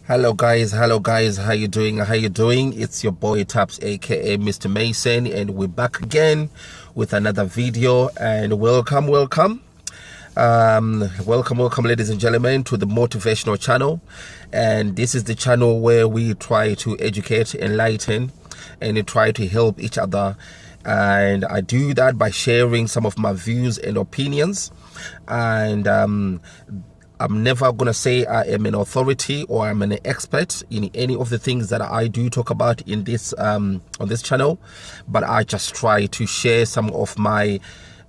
Hello guys, how you doing? It's your boy Taps, aka Mr. Mason, and we're back again with another video. And welcome ladies and gentlemen, to the motivational channel. And this is the channel where we try to educate, enlighten, and try to help each other. And I do that by sharing some of my views and opinions. And I'm never gonna say I am an authority or I'm an expert in any of the things that I do talk about in this on this channel, but I just try to share some of my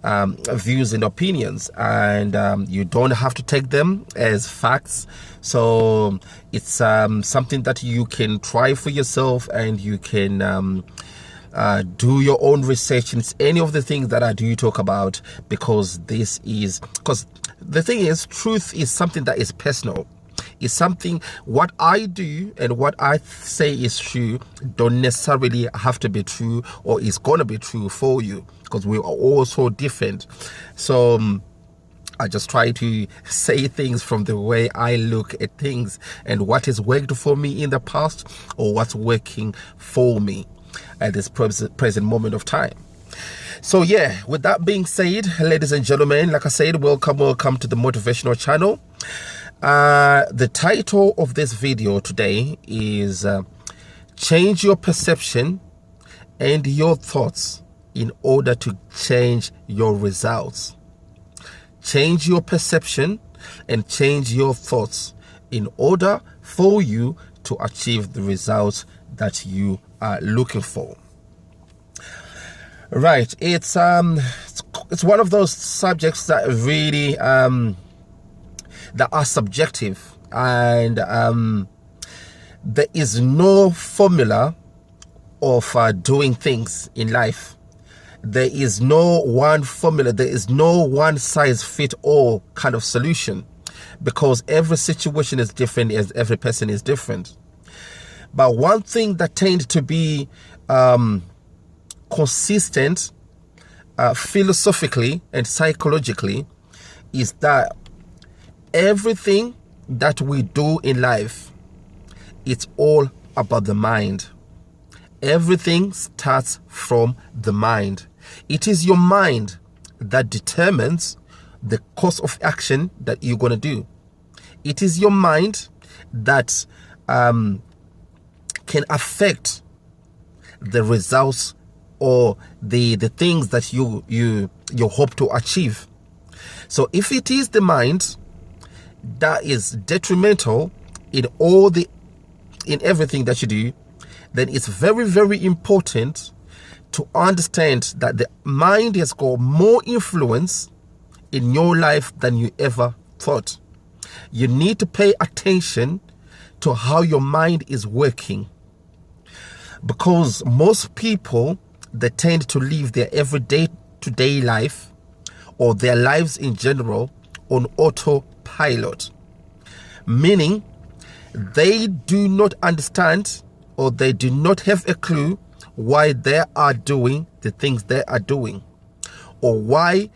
views and opinions, and you don't have to take them as facts. So it's something that you can try for yourself, and you can do your own research in any of the things that I do talk about, because the thing is, truth is something that is personal. It's something, what I do and what I say is true don't necessarily have to be true, or is going to be true for you, because we are all so different. So I just try to say things from the way I look at things, and what has worked for me in the past, or what's working for me at this present moment of time. So yeah, with that being said, ladies and gentlemen, like I said, welcome to the motivational channel. The title of this video today is change your perception and your thoughts in order to change your results. Change your perception and change your thoughts in order for you to achieve the results that you are looking for. Right, it's one of those subjects that really that are subjective, and there is no formula of doing things in life. There is no one formula. There is no one size fit all kind of solution, because every situation is different, as every person is different. But one thing that tends to be consistent philosophically and psychologically is that everything that we do in life, it's all about the mind. Everything starts from the mind. It is your mind that determines the course of action that you're going to do. It is your mind that can affect the results or the things that you hope to achieve. So if it is the mind that is detrimental in everything that you do, then it's very, very important to understand that the mind has got more influence in your life than you ever thought. You need to pay attention to how your mind is working, because most people, they tend to live their everyday to-day life, or their lives in general, on autopilot, meaning they do not understand, or they do not have a clue why they are doing the things they are doing, or why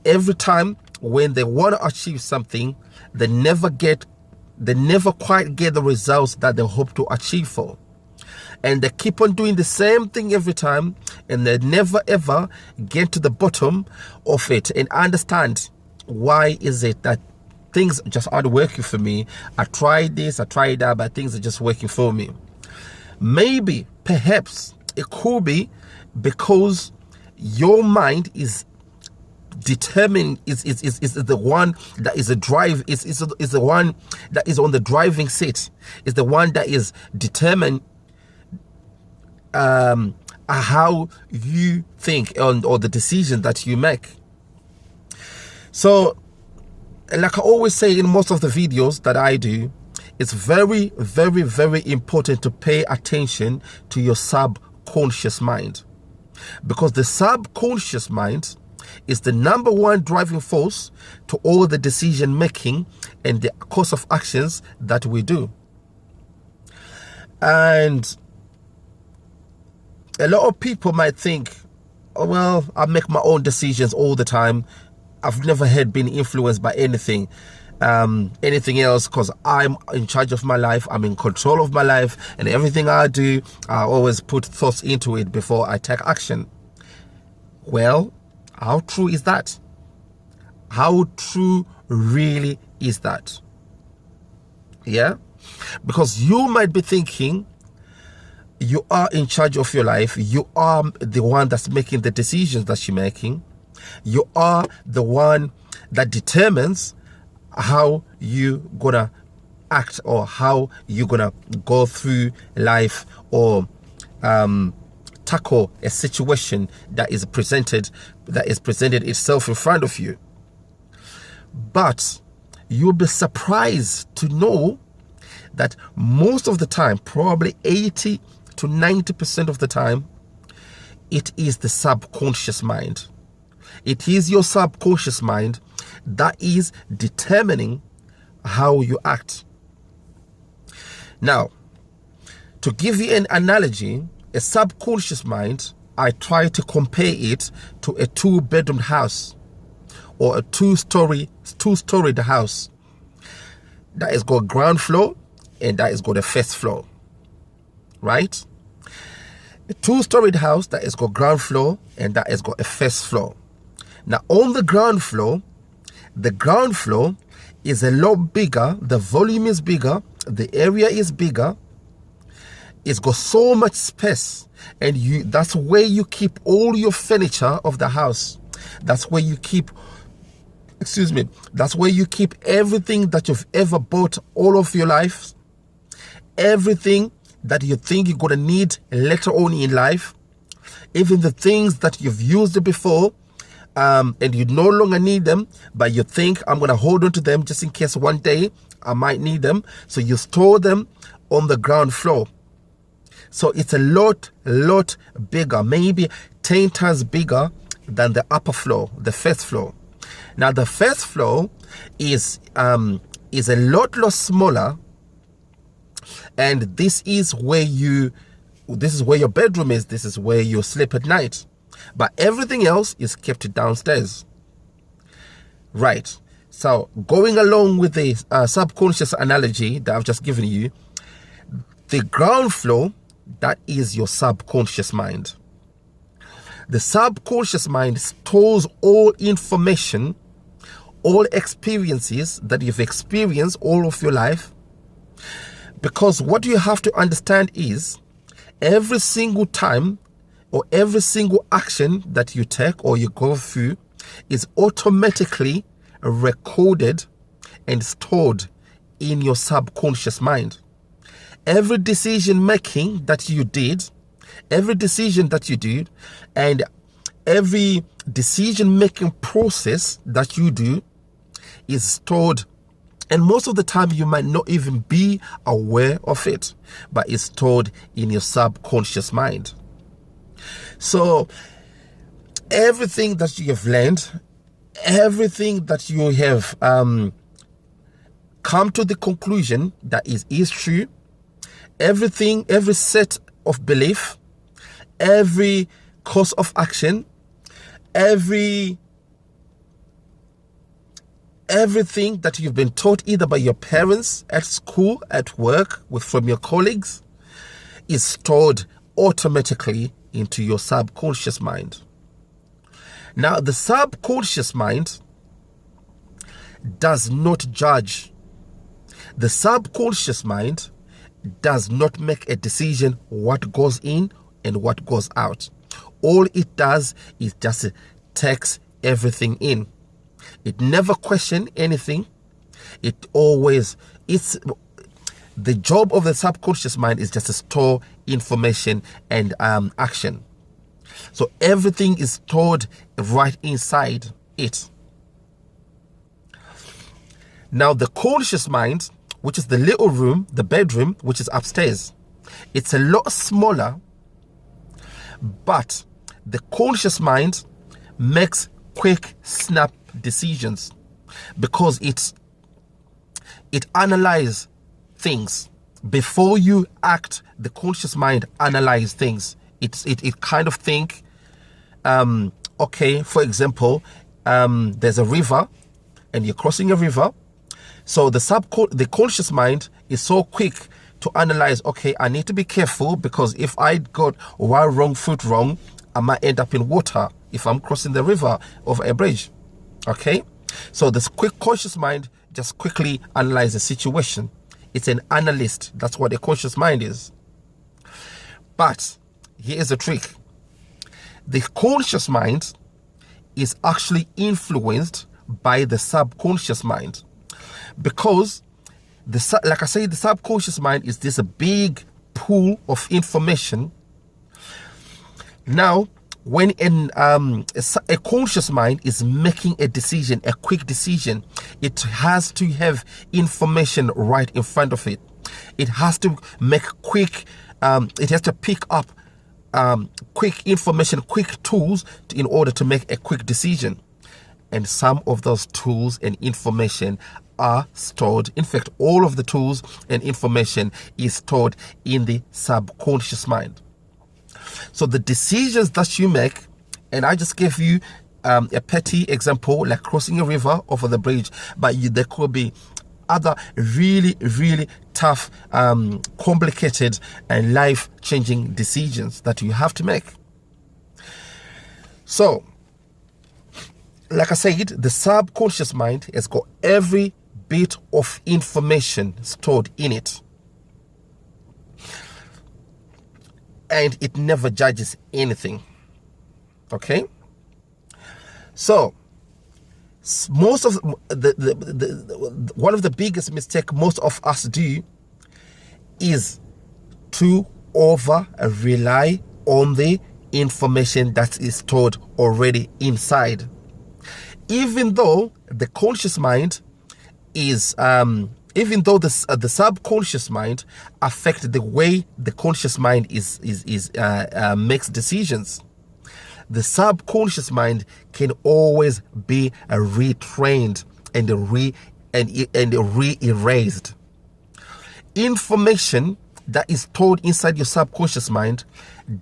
every time when they want to achieve something, they never quite get the results that they hope to achieve for. And they keep on doing the same thing every time, and they never ever get to the bottom of it and understand why is it that things just aren't working for me. I tried this, I tried that, but things are just working for me. Maybe, perhaps, it could be because your mind is determined, is the one that is a drive, is the one that is on the driving seat, is the one that is determined how you think or the decision that you make. So, like I always say in most of the videos that I do, it's very, very, very important to pay attention to your subconscious mind, because the subconscious mind is the number one driving force to all the decision making and the course of actions that we do. And a lot of people might think, oh, well, I make my own decisions all the time. I've never had been influenced by anything. anything else, because I'm in charge of my life, I'm in control of my life, and everything I do, I always put thoughts into it before I take action. Well, how true is that? How true really is that? Yeah, because you might be thinking you are in charge of your life, you are the one that's making the decisions that you're making, you are the one that determines how you gonna act or how you're gonna go through life or tackle a situation that is presented itself in front of you. But you'll be surprised to know that most of the time, probably 80 to 90% of the time, it is the subconscious mind. It is your subconscious mind that is determining how you act. Now, to give you an analogy, a subconscious mind, I try to compare it to a 2-bedroom house or a two-storied house that has got ground floor and that has got a first floor, right? A 2-storied house that has got ground floor and that has got a first floor. Now, on the ground floor is a lot bigger, the volume is bigger, the area is bigger, it's got so much space, and that's where you keep all your furniture of the house. That's where you keep everything that you've ever bought all of your life, everything that you think you're gonna need later on in life, even the things that you've used before, and you no longer need them, but you think, I'm gonna hold on to them just in case one day I might need them. So you store them on the ground floor. So it's a lot bigger, maybe 10 times bigger than the upper floor, the first floor. Now the first floor is a lot smaller, and this is where your bedroom is, this is where you sleep at night. But everything else is kept downstairs. Right. So going along with the subconscious analogy that I've just given you, the ground floor, that is your subconscious mind. The subconscious mind stores all information, all experiences that you've experienced all of your life. Because what you have to understand is every single time or every single action that you take or you go through is automatically recorded and stored in your subconscious mind. Every decision making that you did, every decision that you did, and every decision making process that you do is stored, and most of the time you might not even be aware of it, but it's stored in your subconscious mind. So everything that you have learned, everything that you have come to the conclusion that is true, everything, every set of belief, every course of action, everything that you've been taught either by your parents, at school, at work, from your colleagues, is stored automatically into your subconscious mind. Now, the subconscious mind does not judge. The subconscious mind does not make a decision what goes in and what goes out. All it does is just takes everything in. It never questions anything. It's the job of the subconscious mind is just to store information and action. So everything is stored right inside it. Now the conscious mind, which is the little room, the bedroom, which is upstairs, it's a lot smaller, but the conscious mind makes quick snap decisions because it analyzes things before you act. The conscious mind analyzes things. It kind of think, okay, for example, there's a river and you're crossing a river, So the conscious mind is so quick to analyze, okay, I need to be careful because if I got one wrong foot wrong, I might end up in water if I'm crossing the river over a bridge. Okay? So this quick conscious mind just quickly analyzes the situation. It's an analyst. That's what a conscious mind is. But here's the trick. The conscious mind is actually influenced by the subconscious mind, because like I say, the subconscious mind is this big pool of information. Now, when a conscious mind is making a decision, a quick decision, it has to have information right in front of it. It has to make quick, it has to pick up quick information, quick tools in order to make a quick decision. And some of those tools and information are stored. In fact, all of the tools and information is stored in the subconscious mind. So the decisions that you make, and I just gave you a petty example like crossing a river over the bridge, but there could be other really, really tough, complicated and life-changing decisions that you have to make. So, like I said, the subconscious mind has got every bit of information stored in it. And it never judges anything. Okay? So, most of one of the biggest mistakes most of us do is to over rely on the information that is stored already inside. Even though the conscious mind is even though the subconscious mind affects the way the conscious mind makes decisions, the subconscious mind can always be retrained and re-erased. Information that is stored inside your subconscious mind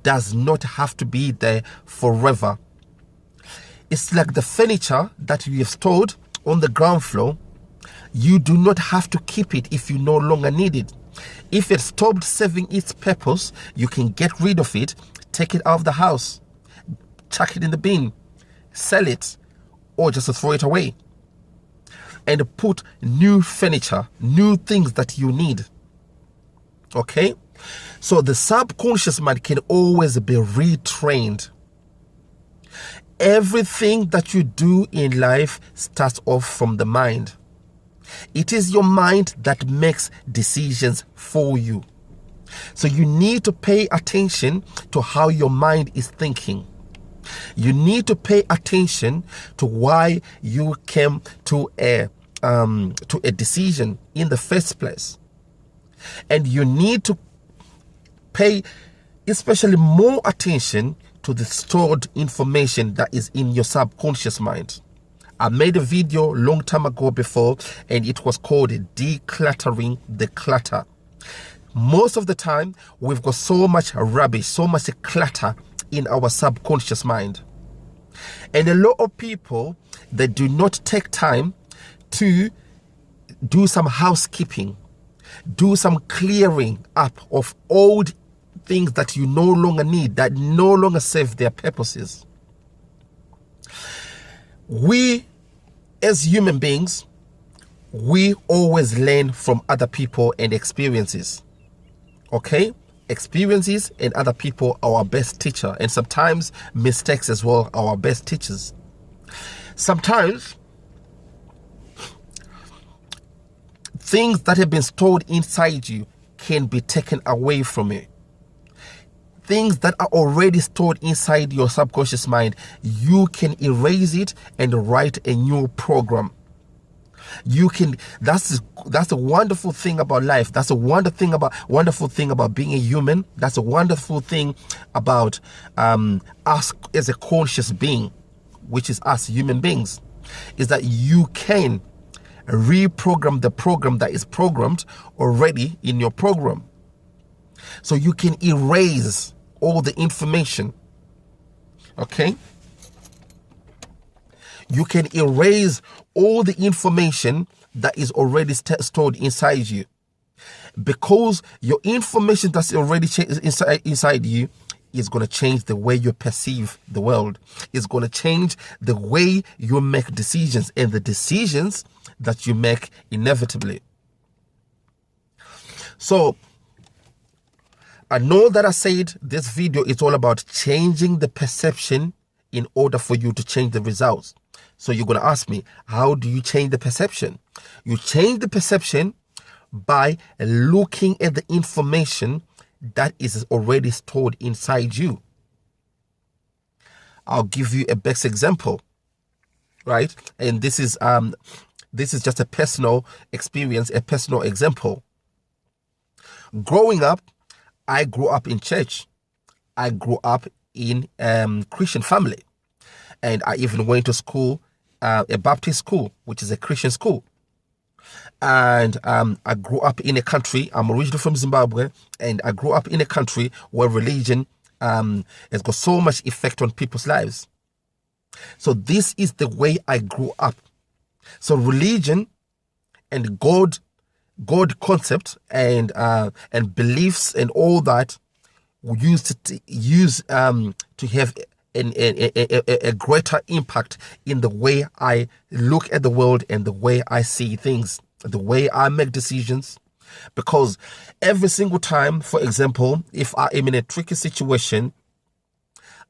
does not have to be there forever. It's like the furniture that you have stored on the ground floor. You do not have to keep it if you no longer need it. If it stopped serving its purpose, you can get rid of it, take it out of the house, chuck it in the bin, sell it, or just throw it away. And put new furniture, new things that you need. Okay? So the subconscious mind can always be retrained. Everything that you do in life starts off from the mind. It is your mind that makes decisions for you. So you need to pay attention to how your mind is thinking. You need to pay attention to why you came to a decision in the first place. And you need to pay especially more attention to the stored information that is in your subconscious mind. I made a video long time ago before, and it was called Decluttering the Clutter. Most of the time, we've got so much rubbish, so much clutter in our subconscious mind. And a lot of people, they do not take time to do some housekeeping, do some clearing up of old things that you no longer need, that no longer serve their purposes. We, as human beings, we always learn from other people and experiences. Okay? Experiences and other people are our best teacher, and sometimes mistakes as well are our best teachers. Sometimes things that have been stored inside you can be taken away from you. Things that are already stored inside your subconscious mind, you can erase it and write a new program. You can. That's a wonderful thing about life. That's a wonderful thing about being a human. That's a wonderful thing about us as a conscious being, which is us human beings, is that you can reprogram the program that is programmed already in your program. So you can erase all the information. Okay? You can erase all the information that is already stored inside you. Because your information that's already inside you is going to change the way you perceive the world. It's going to change the way you make decisions, and the decisions that you make inevitably. So I know that I said this video is all about changing the perception in order for you to change the results. So you're going to ask me, how do you change the perception? You change the perception by looking at the information that is already stored inside you. I'll give you a best example, right? And this is just a personal experience, a personal example. Growing up, I grew up in church. I grew up in Christian family, and I even went to school, a Baptist school, which is a Christian school. And I grew up in a country, I'm originally from Zimbabwe, and I grew up in a country where religion has got so much effect on people's lives. So this is the way I grew up. So religion and God concept and beliefs and all that used to have a greater impact in the way I look at the world and the way I see things, the way I make decisions. Because every single time, for example, if I am in a tricky situation,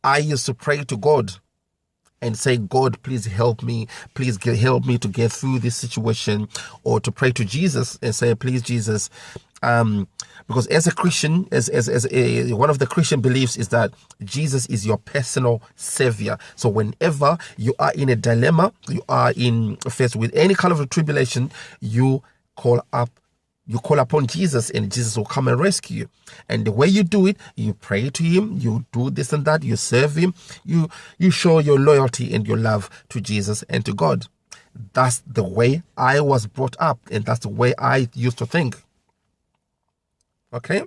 I used to pray to God and say, God, please help me. Please help me to get through this situation. Or to pray to Jesus and say, please, Jesus. Because as a Christian, one of the Christian beliefs is that Jesus is your personal savior. So whenever you are in a dilemma, you are faced with any kind of a tribulation, you call upon Jesus, and Jesus will come and rescue you. And the way you do it, you pray to him, you do this and that, you serve him, you show your loyalty and your love to Jesus and to God. That's the way I was brought up, and that's the way I used to think. Okay?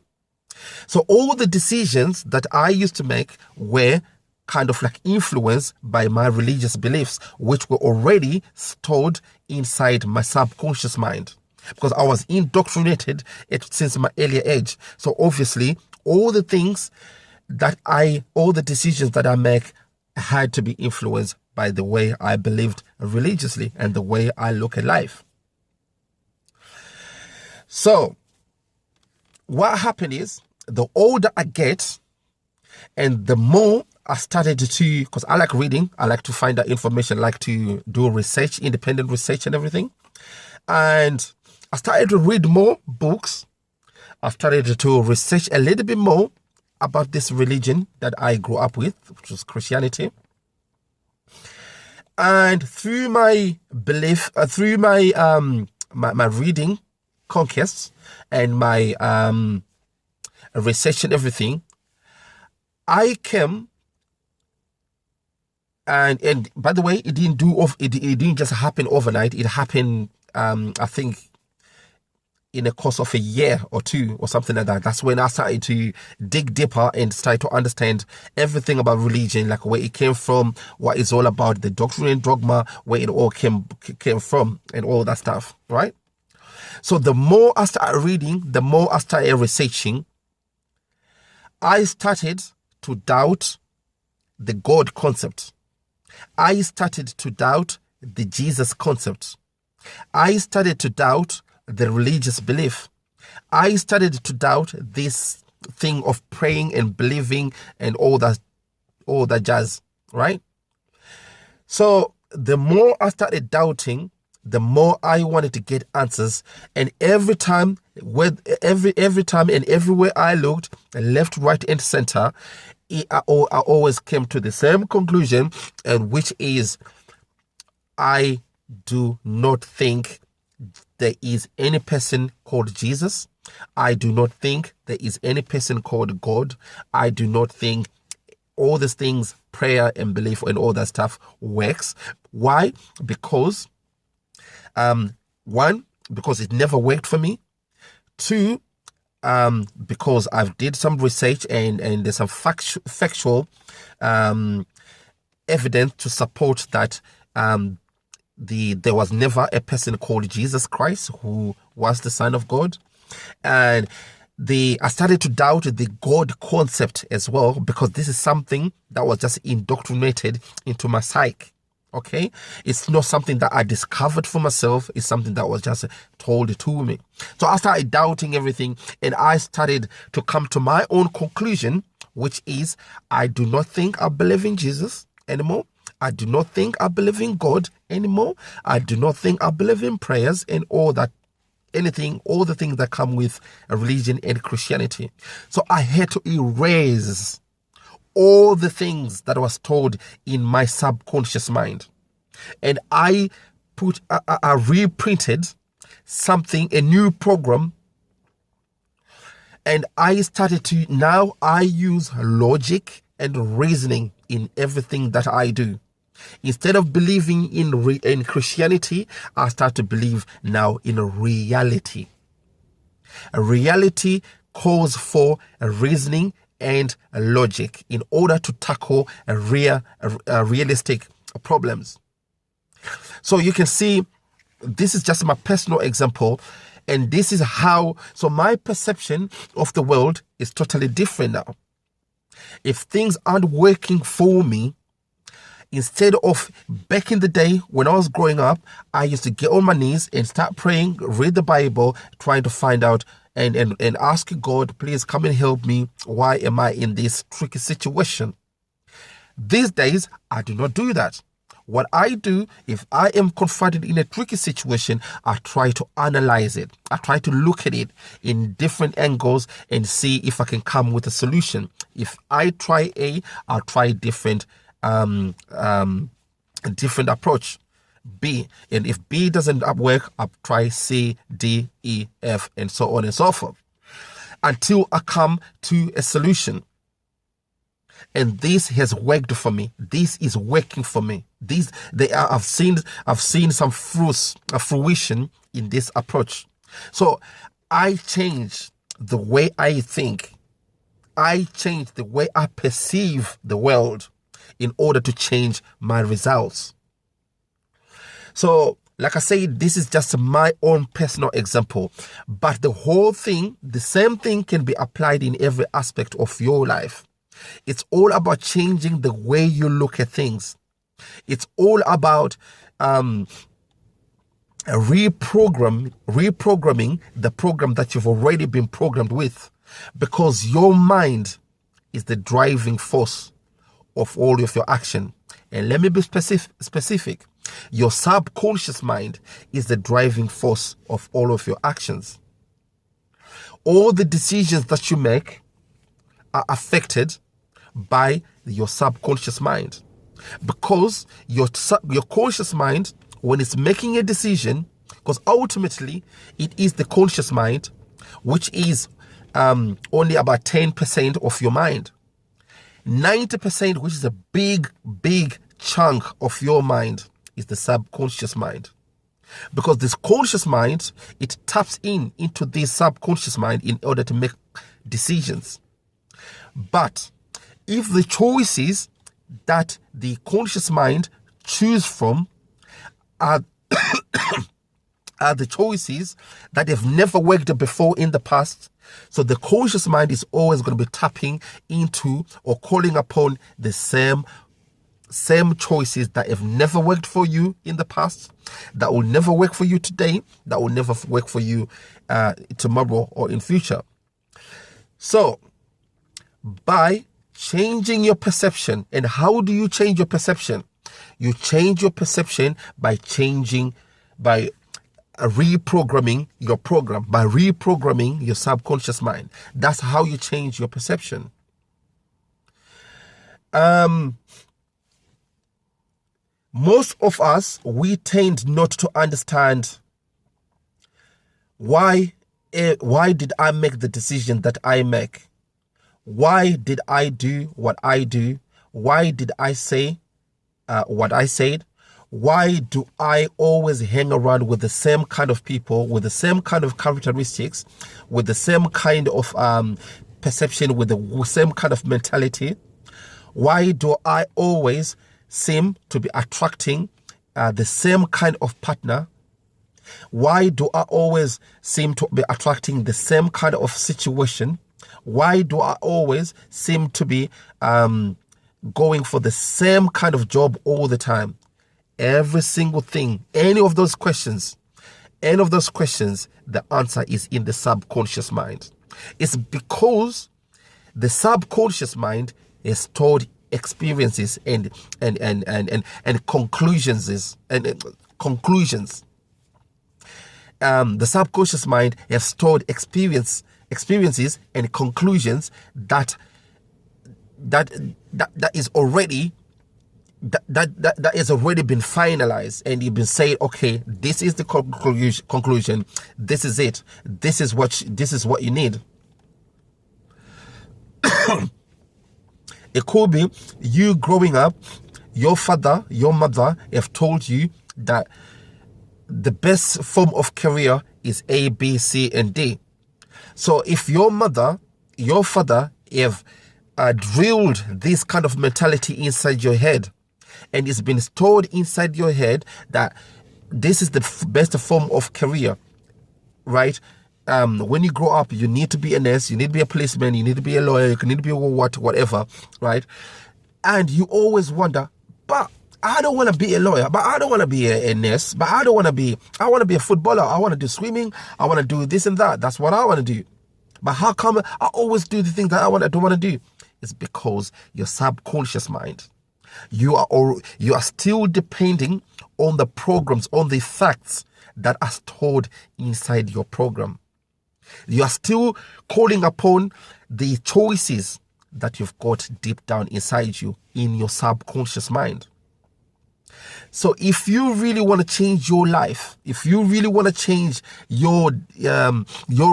So all the decisions that I used to make were kind of like influenced by my religious beliefs, which were already stored inside my subconscious mind, because I was indoctrinated since my earlier age. So obviously, all the decisions that I make had to be influenced by the way I believed religiously and the way I look at life. So what happened is, the older I get and the more I started to, because I like reading, I like to find out information, I like to do research, independent research and everything. And I started to read more books. I started to research a little bit more about this religion that I grew up with, which was Christianity. And through my belief, through my my reading conquests and my research and everything, I came, and by the way, it didn't just happen overnight. It happened, I think, in a course of a year or two or something like that. That's when I started to dig deeper and start to understand everything about religion, like where it came from, what it's all about, the doctrine and dogma, where it all came from, and all that stuff, right? So the more I started reading, the more I started researching, I started to doubt the God concept. I started to doubt the Jesus concept. I started to doubt the religious belief. I started to doubt this thing of praying and believing and all that jazz, right? So the more I started doubting, the more I wanted to get answers. And every time and everywhere I looked, left, right, and center, I always came to the same conclusion, and which is, I do not think there is any person called Jesus. I do not think there is any person called God. I do not think all these things, prayer and belief and all that stuff, works. Why? Because one, because it never worked for me. Two, because I've did some research and there's some factual evidence to support that there was never a person called Jesus Christ who was the Son of God. And I started to doubt the God concept as well, because this is something that was just indoctrinated into my psyche. Okay, it's not something that I discovered for myself. It's something that was just told to me. So I started doubting everything, and I started to come to my own conclusion, which is I do not think I believe in Jesus anymore. I do not think I believe in God anymore. I do not think I believe in prayers and all the things that come with religion and Christianity. So I had to erase all the things that was told in my subconscious mind. And I reprinted a new program. And I started to, now I use logic and reasoning in everything that I do. Instead of believing in Christianity, I start to believe now in a reality. A reality calls for a reasoning and a logic in order to tackle realistic problems. So you can see, this is just my personal example, and this is how, so my perception of the world is totally different now. If things aren't working for me, instead of back in the day when I was growing up, I used to get on my knees and start praying, read the Bible, trying to find out and ask God, please come and help me. Why am I in this tricky situation? These days, I do not do that. What I do, if I am confronted in a tricky situation, I try to analyze it. I try to look at it in different angles and see if I can come with a solution. If I try A, I'll try different approach. B, and if B doesn't work, I'll try C, D, E, F, and so on and so forth, until I come to a solution. And this has worked for me. This is working for me. I've seen some fruition in this approach. So I changed the way I think. I changed the way I perceive the world in order to change my results. So, like I said, this is just my own personal example, but the whole thing, the same thing can be applied in every aspect of your life. It's all about changing the way you look at things. It's all about reprogramming the program that you've already been programmed with, because your mind is the driving force of all of your action. And let me be specific. Your subconscious mind is the driving force of all of your actions. All the decisions that you make are affected by your subconscious mind, because your conscious mind, when it's making a decision, because ultimately it is the conscious mind, which is only about 10% of your mind. 90%, which is a big chunk of your mind, is the subconscious mind. Because this conscious mind, it taps into this subconscious mind in order to make decisions. But if the choices that the conscious mind choose from are the choices that have never worked before in the past, so the conscious mind is always going to be tapping into or calling upon the same choices that have never worked for you in the past, that will never work for you today, that will never work for you tomorrow or in future. So by changing your perception, and how do you change your perception? You change your perception by reprogramming your program, by reprogramming your subconscious mind. That's how you change your perception. Most of us, we tend not to understand why did I make the decision that I make? Why did I do what I do? Why did I say what I said? Why do I always hang around with the same kind of people, with the same kind of characteristics, with the same kind of perception, with the same kind of mentality? Why do I always seem to be attracting the same kind of partner? Why do I always seem to be attracting the same kind of situation? Why do I always seem to be going for the same kind of job all the time? Every single thing, any of those questions, the answer is in the subconscious mind. It's because the subconscious mind is stored experiences and conclusions conclusions. The subconscious mind has stored experiences and conclusions that is already that has already been finalized, and you've been saying, okay, this is the conclusion, this is it, this is what you need. It could be you growing up, your father, your mother have told you that the best form of career is A, B, C, and D. So if your mother, your father have drilled this kind of mentality inside your head, and it's been stored inside your head that this is the best form of career, right? When you grow up, you need to be a nurse, you need to be a policeman, you need to be a lawyer, you need to be whatever, right? And you always wonder, but I don't want to be a lawyer, but I don't want to be a nurse, but I want to be a footballer, I want to do swimming, I want to do this and that. That's what I want to do. But how come I always do the things that I don't want to do? It's because your subconscious mind, you are still depending on the programs, on the facts that are stored inside your program. You are still calling upon the choices that you've got deep down inside you in your subconscious mind. So if you really want to change your life, if you really want to change your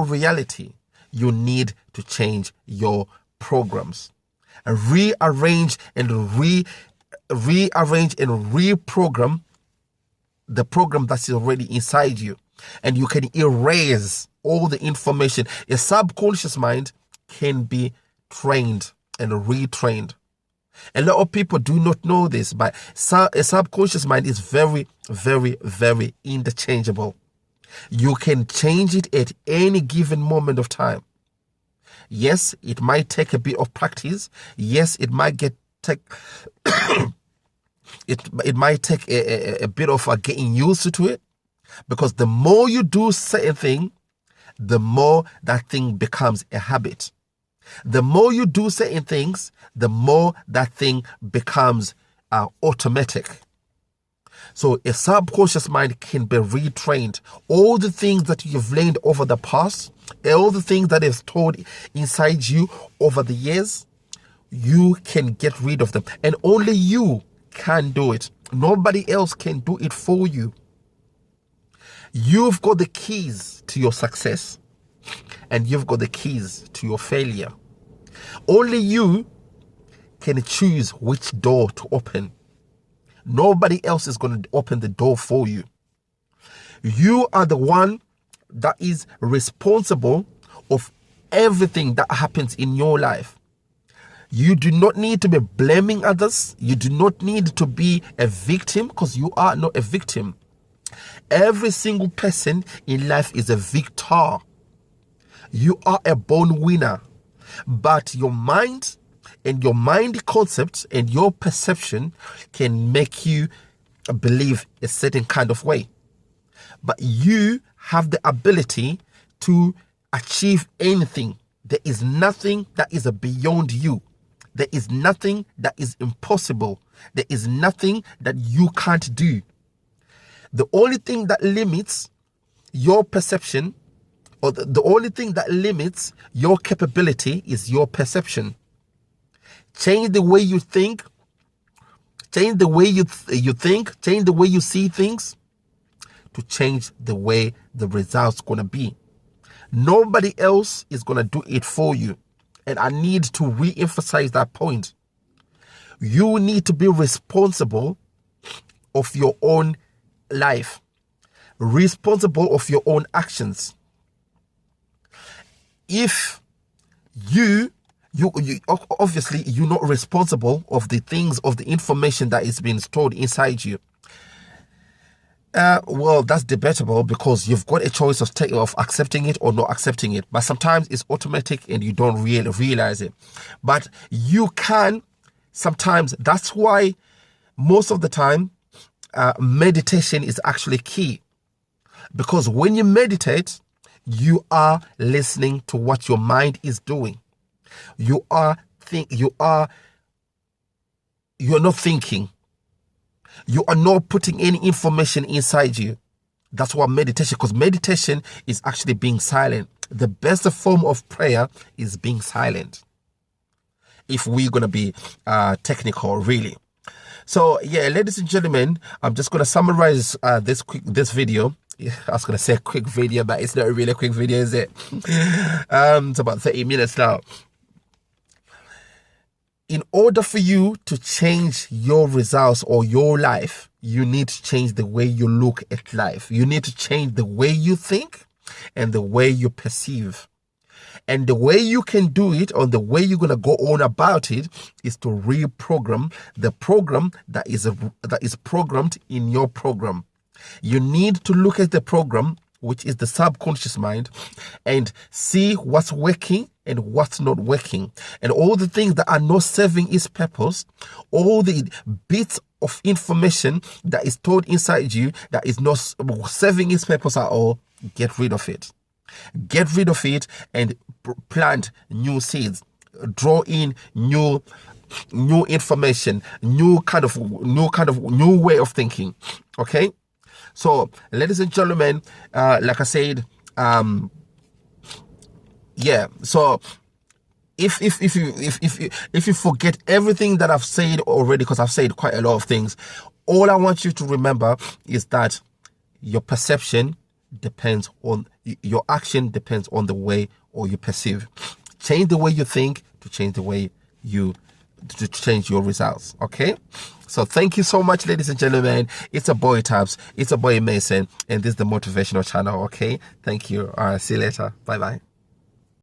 reality, you need to change your programs and rearrange and reprogram the program that's already inside you, and you can erase all the information. Your subconscious mind can be trained and retrained. A lot of people do not know this, but a subconscious mind is very, very, very interchangeable. You can change it at any given moment of time. Yes, it might take a bit of practice. Yes, it might take it might take a bit of getting used to it, because the more you do certain thing, the more that thing becomes a habit. The more you do certain things, the more that thing becomes automatic. So a subconscious mind can be retrained. All the things that you've learned over the past, all the things that is stored inside you over the years, you can get rid of them. And only you can do it. Nobody else can do it for you. You've got the keys to your success, and you've got the keys to your failure. Only you can choose which door to open. Nobody else is going to open the door for you. You are the one that is responsible of everything that happens in your life. You do not need to be blaming others. You do not need to be a victim, because you are not a victim. Every single person in life is a victor. You are a born winner. But your mind and your mind concept and your perception can make you believe a certain kind of way. But you have the ability to achieve anything. There is nothing that is beyond you. There is nothing that is impossible. There is nothing that you can't do. The only thing that limits your perception, or the only thing that limits your capability, is your perception. Change the way you think. Change the way you think. Change the way you see things to change the way the result's going to be. Nobody else is going to do it for you. And I need to re-emphasize that point. You need to be responsible of your own life, responsible of your own actions. If you obviously you're not responsible of the things, of the information that is being stored inside you. Well, that's debatable because you've got a choice of accepting it or not accepting it. But sometimes it's automatic and you don't really realize it. But you can sometimes. That's why most of the time meditation is actually key. Because when you meditate, you are listening to what your mind is doing. You're not thinking. You are not putting any information inside you. That's what meditation, because meditation is actually being silent. The best form of prayer is being silent. If we're going to be technical, really. So, yeah, ladies and gentlemen, I'm just going to summarize this video. I was going to say a quick video, but it's not a really quick video, is it? It's about 30 minutes now. In order for you to change your results or your life, you need to change the way you look at life. You need to change the way you think and the way you perceive. And the way you can do it, or the way you're going to go on about it, is to reprogram the program that is programmed in your program. You need to look at the program, which is the subconscious mind, and see what's working and what's not working. And all the things that are not serving its purpose, all the bits of information that is stored inside you that is not serving its purpose at all, get rid of it. Get rid of it and plant new seeds. Draw in new information, new way of thinking. Okay? So, ladies and gentlemen, like I said, yeah. So, if you forget everything that I've said already, because I've said quite a lot of things, all I want you to remember is that your perception depends on your action, depends on the way or you perceive. Change the way you think to change the way to change your results. Okay, so thank you so much, ladies and gentlemen. It's a boy Tabs, it's a boy Mason, and this is the motivational channel. Okay, thank you. All right, see you later. Bye bye.